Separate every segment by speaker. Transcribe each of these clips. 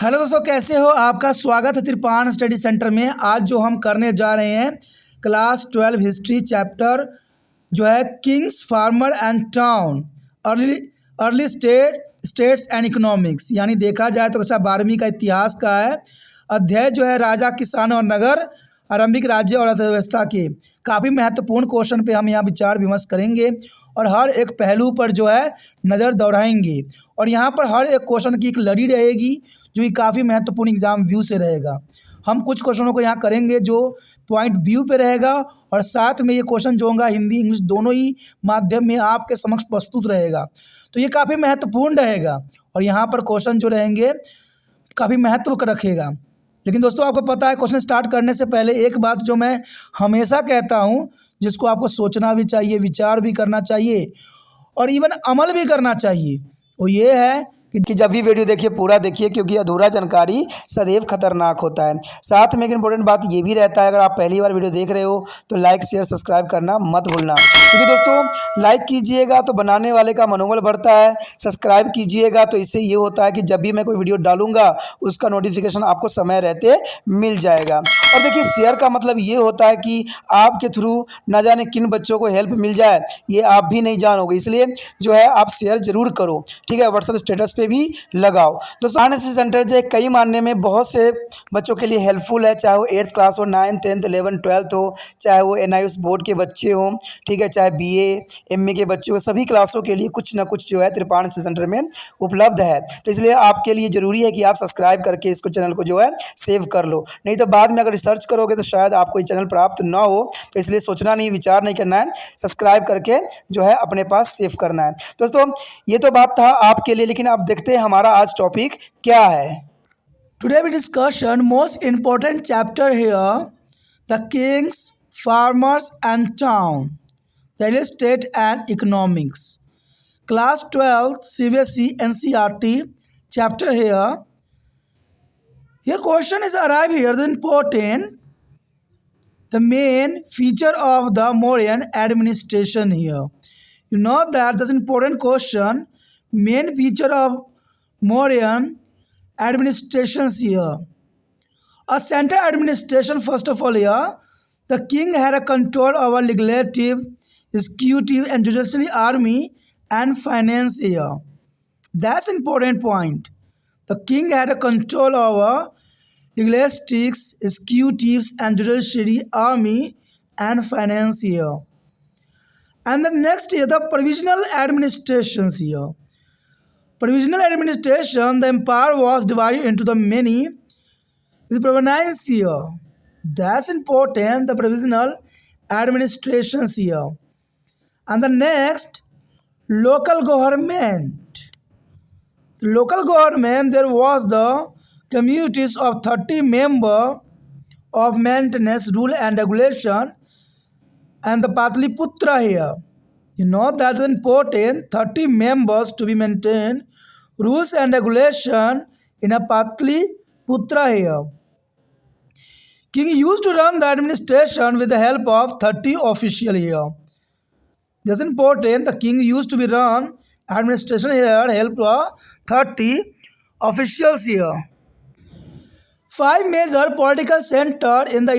Speaker 1: Hello दोस्तों, कैसे हो? आपका स्वागत है त्रिपाण स्टडी सेंटर में। आज जो हम करने जा रहे हैं क्लास 12 हिस्ट्री चैप्टर जो है Kings, farmer and town, early early states and economics, यानी देखा जाए तो कक्षा 12वीं का इतिहास का है। अध्याय जो है राजा, किसान और नगर, आरंभिक राज्य और अर्थव्यवस्था के काफ़ी महत्वपूर्ण क्वेश्चन पे हम यहाँ विचार विमर्श करेंगे और हर एक पहलू पर जो है नज़र दौड़ाएंगे। और यहाँ पर हर एक क्वेश्चन की एक लड़ी रहेगी जो कि काफ़ी महत्वपूर्ण एग्जाम व्यू से रहेगा। हम कुछ क्वेश्चनों को यहाँ करेंगे जो पॉइंट व्यू पे रहेगा और साथ में ये क्वेश्चन जो होगा हिंदी इंग्लिश दोनों ही माध्यम में आपके समक्ष प्रस्तुत रहेगा, तो ये काफ़ी महत्वपूर्ण रहेगा। और यहाँ पर क्वेश्चन जो रहेंगे काफ़ी महत्व रखेगा। लेकिन दोस्तों, आपको पता है क्वेश्चन स्टार्ट करने से पहले एक बात जो मैं हमेशा कहता हूँ, जिसको आपको सोचना भी चाहिए, विचार भी करना चाहिए और इवन अमल भी करना चाहिए, वो ये है कि जब भी वीडियो देखिए पूरा देखिए, क्योंकि अधूरा जानकारी सदैव खतरनाक होता है। साथ में एक इंपॉर्टेंट बात ये भी रहता है, अगर आप पहली बार वीडियो देख रहे हो तो लाइक शेयर सब्सक्राइब करना मत भूलना, क्योंकि दोस्तों लाइक कीजिएगा तो बनाने वाले का मनोबल बढ़ता है, सब्सक्राइब कीजिएगा तो इससे ये होता है कि जब भी मैं कोई वीडियो डालूंगा उसका नोटिफिकेशन आपको समय रहते मिल जाएगा। और देखिए, शेयर का मतलब ये होता है कि आपके थ्रू न जाने किन बच्चों को हेल्प मिल जाए, ये आप भी नहीं जानोगे, इसलिए जो है आप शेयर जरूर करो, ठीक है। व्हाट्सएप स्टेटस पे भी लगाओ। दोस्तों, RNC सेंटर जो है कई मानने में बहुत से बच्चों के लिए हेल्पफुल है, चाहे वो 8th क्लास हो, 9th 10th 11th 12th हो, चाहे वो NIOS बोर्ड के बच्चे हों, ठीक है, चाहे BA MA के बच्चे हो, सभी क्लासों के लिए कुछ ना कुछ जो है त्रिपाण सेंटर में उपलब्ध है। तो इसलिए आपके लिए ज़रूरी है कि आप सब्सक्राइब करके इसको चैनल को जो है सेव कर लो, नहीं तो बाद में अगर रिसर्च करोगे तो शायद आपको ये चैनल प्राप्त ना हो। तो इसलिए सोचना नहीं, विचार नहीं करना है, सब्सक्राइब करके जो है अपने पास सेव करना है। दोस्तों, ये तो बात था आपके लिए, लेकिन अब देखते हैं हमारा आज टॉपिक क्या है। Today we discussion most important chapter here, the kings, farmers and town, real estate and economics, class 12 CBSE NCERT chapter here. Your question is arrive here, the important, the main feature of the Mauryan administration here. You know that this important question, main feature of Mauryan administrations here. A central administration, first of all here, the king had a control over legislative, executive and judiciary army and finance here. That's important point. The king had a control over legislatives, executives and judiciary army and finance here. And the next year, the provisional administrations here. Provisional administration, the empire was divided into the many provinces here. That's important, the provisional administrations here. And the next, local government. The local government, there was the communities of 30 members of maintenance, rule and regulation, and the Patliputra here. You know that's important, 30 members to be maintained, rules and regulation in a Patliputra here. King used to run the administration with the help of 30 officials here. That's important, the king used to be run administration here, help of 30 officials here. 5 major political center in the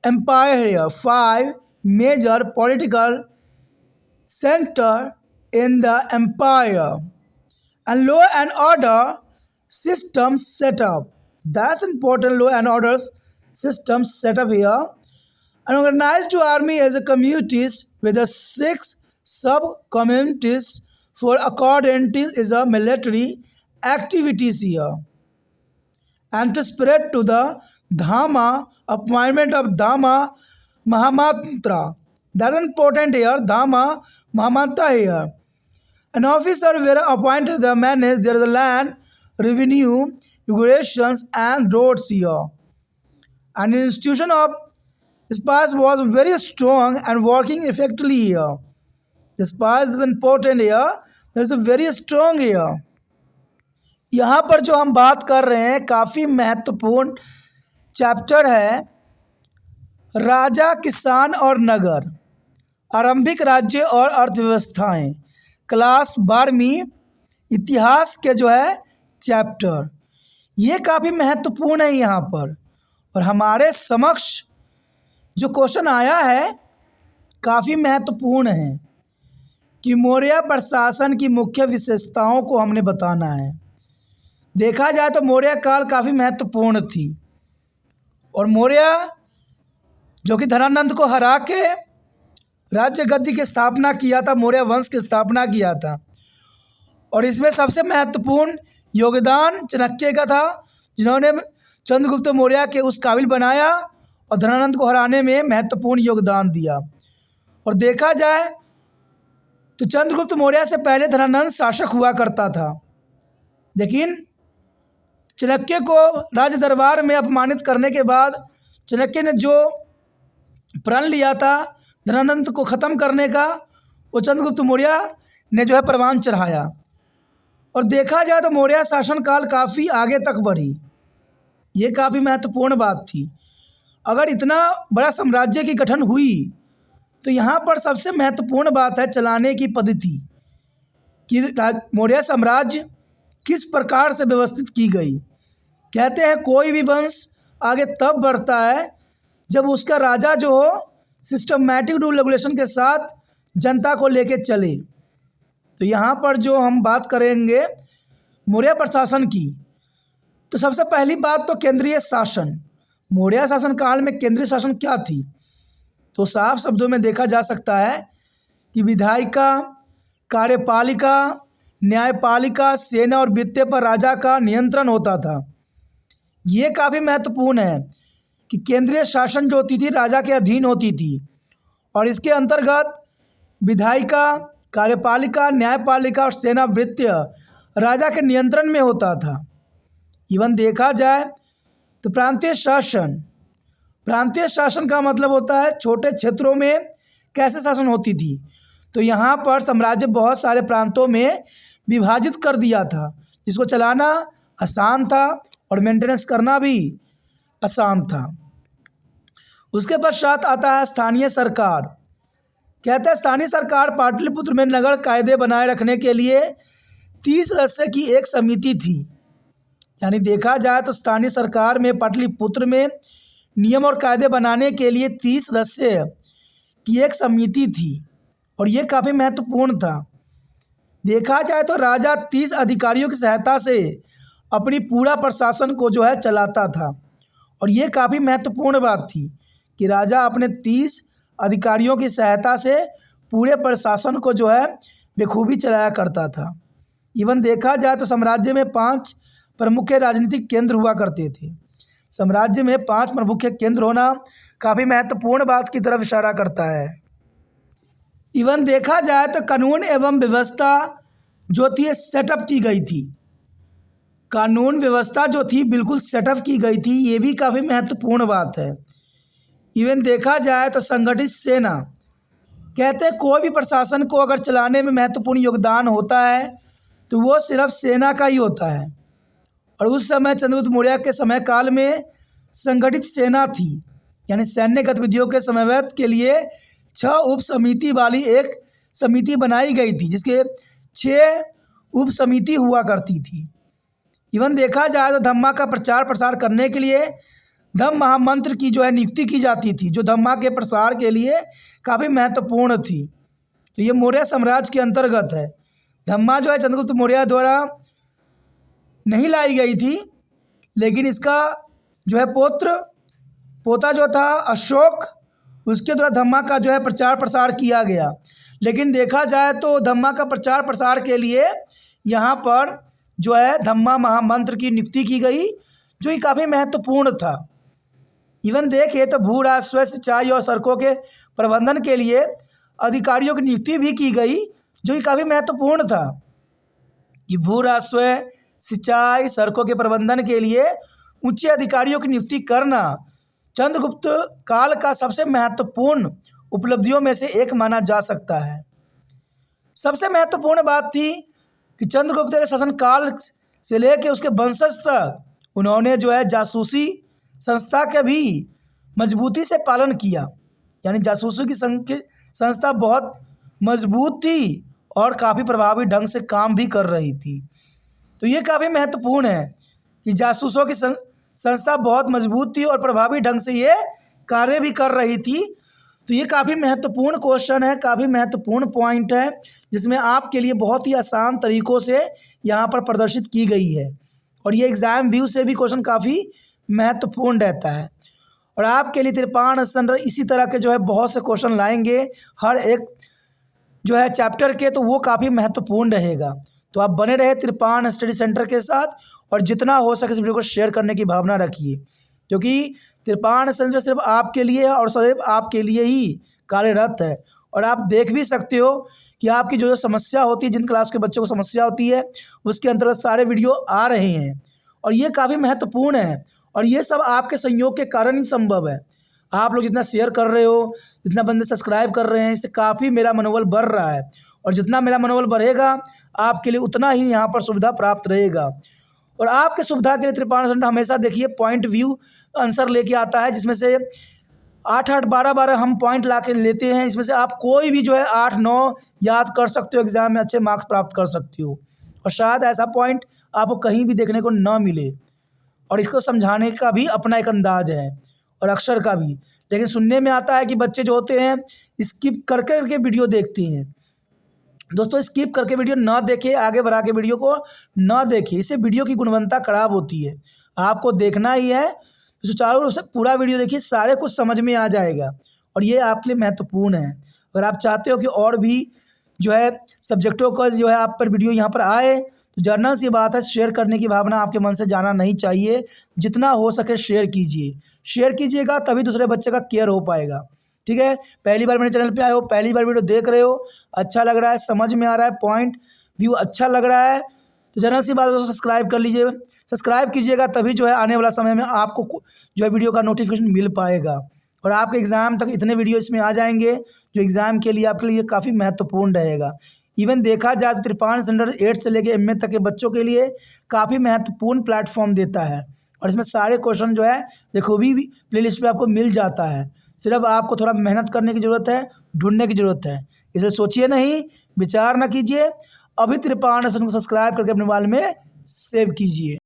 Speaker 1: empire here. 5 major political center in the empire. And law and order system set up. That's important, law and order system set up here. An organized army as a communities with the 6 sub-communities for according is a military activities here. And to spread to the Dhamma, appointment of Dhamma Mahamantra. That's important here, Dhamma Mahamantra here. An officer were appointed to manage their land, revenue, regulations and roads here. And an institution of spies was very strong and working effectively here. The spies is important here. There is a very strong here. यहाँ पर जो हम बात कर रहे हैं काफ़ी महत्वपूर्ण चैप्टर है, राजा, किसान और नगर, आरंभिक राज्य और अर्थव्यवस्थाएं, क्लास 12वीं इतिहास के जो है चैप्टर। ये काफ़ी महत्वपूर्ण है यहाँ पर। और हमारे समक्ष जो क्वेश्चन आया है काफ़ी महत्वपूर्ण है कि मौर्य प्रशासन की मुख्य विशेषताओं को हमने बताना है। देखा जाए तो मौर्य काल काफ़ी महत्वपूर्ण थी और मौर्य जो कि धनानंद को हरा के राज्य गद्दी की स्थापना किया था, मौर्य वंश की स्थापना किया था। और इसमें सबसे महत्वपूर्ण योगदान चाणक्य का था, जिन्होंने चंद्रगुप्त मौर्य के उस काबिल बनाया और धनानंद को हराने में महत्वपूर्ण योगदान दिया। और देखा जाए तो चंद्रगुप्त मौर्य से पहले धनानंद शासक हुआ करता था, लेकिन चाणक्य को राज दरबार में अपमानित करने के बाद चाणक्य ने जो प्रण लिया था धनानंद को ख़त्म करने का, वो चंद्रगुप्त मौर्य ने जो है परवान चढ़ाया। और देखा जाए तो मौर्य शासनकाल काफ़ी आगे तक बढ़ी। ये काफ़ी महत्वपूर्ण बात थी। अगर इतना बड़ा साम्राज्य की गठन हुई तो यहाँ पर सबसे महत्वपूर्ण बात है चलाने की पद्धति कि मौर्य साम्राज्य किस प्रकार से व्यवस्थित की गई। कहते हैं कोई भी वंश आगे तब बढ़ता है जब उसका राजा जो हो सिस्टमैटिक रूल रेगुलेशन के साथ जनता को लेके चले। तो यहाँ पर जो हम बात करेंगे मौर्य प्रशासन की, तो सबसे पहली बात तो केंद्रीय शासन। मौर्य शासन काल में केंद्रीय शासन क्या थी, तो साफ शब्दों में देखा जा सकता है कि विधायिका, कार्यपालिका, न्यायपालिका, सेना और वित्त पर राजा का नियंत्रण होता था। ये काफ़ी महत्वपूर्ण है कि केंद्रीय शासन जो होती थी राजा के अधीन होती थी और इसके अंतर्गत विधायिका, कार्यपालिका, न्यायपालिका और सेना वृत्त राजा के नियंत्रण में होता था। इवन देखा जाए तो प्रांतीय शासन, प्रांतीय शासन का मतलब होता है छोटे क्षेत्रों में कैसे शासन होती थी। तो यहाँ पर साम्राज्य बहुत सारे प्रांतों में विभाजित कर दिया था, जिसको चलाना आसान था और मेंटेनेंस करना भी आसान था। उसके पश्चात आता है स्थानीय सरकार। कहते हैं स्थानीय सरकार पाटलिपुत्र में नगर कायदे बनाए रखने के लिए 30 सदस्य की एक समिति थी। यानी देखा जाए तो स्थानीय सरकार में पाटलिपुत्र में नियम और कायदे बनाने के लिए 30 सदस्य की एक समिति थी और ये काफ़ी महत्वपूर्ण था। देखा जाए तो राजा 30 अधिकारियों की सहायता से अपनी पूरा प्रशासन को जो है चलाता था और ये काफ़ी महत्वपूर्ण बात थी कि राजा अपने 30 अधिकारियों की सहायता से पूरे प्रशासन को जो है बखूबी चलाया करता था। इवन देखा जाए तो साम्राज्य में 5 प्रमुख राजनीतिक केंद्र हुआ करते थे। साम्राज्य में 5 प्रमुख केंद्र होना काफ़ी महत्वपूर्ण बात की तरफ इशारा करता है। इवन देखा जाए तो कानून एवं व्यवस्था जो थी सेटअप की गई थी, कानून व्यवस्था जो थी बिल्कुल सेटअप की गई थी, ये भी काफ़ी महत्वपूर्ण बात है। इवन देखा जाए तो संगठित सेना, कहते हैं कोई भी प्रशासन को अगर चलाने में महत्वपूर्ण योगदान होता है तो वो सिर्फ सेना का ही होता है। और उस समय चंद्रगुप्त मौर्य के समय काल में संगठित सेना थी, यानी सैन्य गतिविधियों के समन्वय के लिए 6 उप समिति वाली एक समिति बनाई गई थी, जिसके 6 उप समिति हुआ करती थी। इवन देखा जाए तो धम्मा का प्रचार प्रसार करने के लिए धम्म महामंत्र की जो है नियुक्ति की जाती थी, जो धम्मा के प्रसार के लिए काफ़ी महत्वपूर्ण थी। तो ये मौर्य साम्राज्य के अंतर्गत है। धम्मा जो है चंद्रगुप्त मौर्य द्वारा नहीं लाई गई थी, लेकिन इसका जो है पोता जो था अशोक, उसके द्वारा धम्मा का जो है प्रचार प्रसार किया गया। लेकिन देखा जाए तो धम्मा का प्रचार प्रसार के लिए यहाँ पर जो है धम्मा महामंत्र की नियुक्ति की गई, जो कि काफ़ी महत्वपूर्ण था। इवन देखिए तो भू राजस्व, सिंचाई और सड़कों के प्रबंधन के लिए अधिकारियों की नियुक्ति भी की गई, जो कि काफ़ी महत्वपूर्ण था कि भू राजस्व, सिंचाई, सड़कों के प्रबंधन के लिए उच्च अधिकारियों की नियुक्ति करना चंद्रगुप्त काल का सबसे महत्वपूर्ण उपलब्धियों में से एक माना जा सकता है। सबसे महत्वपूर्ण बात थी कि चंद्रगुप्त के शासनकाल से लेकर उसके वंशज तक उन्होंने जो है जासूसी संस्था का भी मजबूती से पालन किया। यानी जासूसी की संस्था बहुत मजबूत थी और काफ़ी प्रभावी ढंग से काम भी कर रही थी। तो ये काफ़ी महत्वपूर्ण है कि जासूसों की संस्था बहुत मजबूत थी और प्रभावी ढंग से ये कार्य भी कर रही थी। तो ये काफ़ी महत्वपूर्ण क्वेश्चन है, काफ़ी महत्वपूर्ण पॉइंट है, जिसमें आपके लिए बहुत ही आसान तरीक़ों से यहाँ पर प्रदर्शित की गई है। और ये एग्ज़ाम व्यू से भी क्वेश्चन काफ़ी महत्वपूर्ण रहता है। और आपके लिए त्रिपाण संग्रह इसी तरह के जो है बहुत से क्वेश्चन लाएंगे हर एक जो है चैप्टर के, तो वो काफ़ी महत्वपूर्ण रहेगा। तो आप बने रहे त्रिपाण स्टडी सेंटर के साथ, और जितना हो सके इस वीडियो को शेयर करने की भावना रखिए, क्योंकि त्रिपाण संग्रह सिर्फ आपके लिए है और सदैव आपके लिए ही कार्यरत है। और आप देख भी सकते हो कि आपकी जो समस्या होती है, जिन क्लास के बच्चों को समस्या होती है, उसके अंतर्गत सारे वीडियो आ रहे हैं। और ये काफ़ी महत्वपूर्ण है, और ये सब आपके सहयोग के कारण ही संभव है। आप लोग जितना शेयर कर रहे हो, जितना बंदे सब्सक्राइब कर रहे हैं, इससे काफ़ी मेरा मनोबल बढ़ रहा है। और जितना मेरा मनोबल बढ़ेगा, आपके लिए उतना ही यहाँ पर सुविधा प्राप्त रहेगा। और आपके सुविधा के लिए त्रिपाण सेंटर हमेशा देखिए पॉइंट व्यू आंसर लेके आता है, जिसमें से 8-8, 12-12 हम पॉइंट ला के लेते हैं। इसमें से आप कोई भी जो है 8-9 याद कर सकते हो, एग्ज़ाम में अच्छे मार्क्स प्राप्त कर सकते हो। और शायद ऐसा पॉइंट आपको कहीं भी देखने को ना मिले। और इसको समझाने का भी अपना एक अंदाज है, और अक्षर का भी। लेकिन सुनने में आता है कि बच्चे जो होते हैं स्किप कर के वीडियो देखते हैं। दोस्तों, स्किप करके वीडियो ना देखें, आगे बढ़ा के वीडियो को ना देखें, इससे वीडियो की गुणवत्ता खराब होती है। आपको देखना ही है तो सुचारू रूप से पूरा वीडियो देखिए, सारे कुछ समझ में आ जाएगा। और ये आपके लिए महत्वपूर्ण है। अगर आप चाहते हो कि और भी जो है सब्जेक्टों का जो है आप पर वीडियो यहाँ पर आए, तो जर्नल सी बात है, शेयर करने की भावना आपके मन से जाना नहीं चाहिए। जितना हो सके शेयर कीजिए, शेयर कीजिएगा तभी दूसरे बच्चे का केयर हो पाएगा। ठीक है, पहली बार मेरे चैनल पे आए हो, पहली बार वीडियो देख रहे हो, अच्छा लग रहा है, समझ में आ रहा है, पॉइंट व्यू अच्छा लग रहा है, तो जर्नल सी बात है, सब्सक्राइब कर लीजिए। सब्सक्राइब कीजिएगा तभी जो है आने वाला समय में आपको जो है वीडियो का नोटिफिकेशन मिल पाएगा। और आपके एग्ज़ाम तक इतने वीडियो इसमें आ जाएंगे जो एग्ज़ाम के लिए आपके लिए काफ़ी महत्वपूर्ण रहेगा। इवन देखा जाए तो त्रिपाण सेंटर 8 से लेकर MA तक के बच्चों के लिए काफ़ी महत्वपूर्ण प्लेटफॉर्म देता है। और इसमें सारे क्वेश्चन जो है बखूबी प्लेलिस्ट पे आपको मिल जाता है। सिर्फ आपको थोड़ा मेहनत करने की ज़रूरत है, ढूंढने की ज़रूरत है। इसलिए सोचिए नहीं, विचार ना कीजिए, अभी त्रिपाण सेंटर को सब्सक्राइब करके अपने मोबाइल में सेव कीजिए।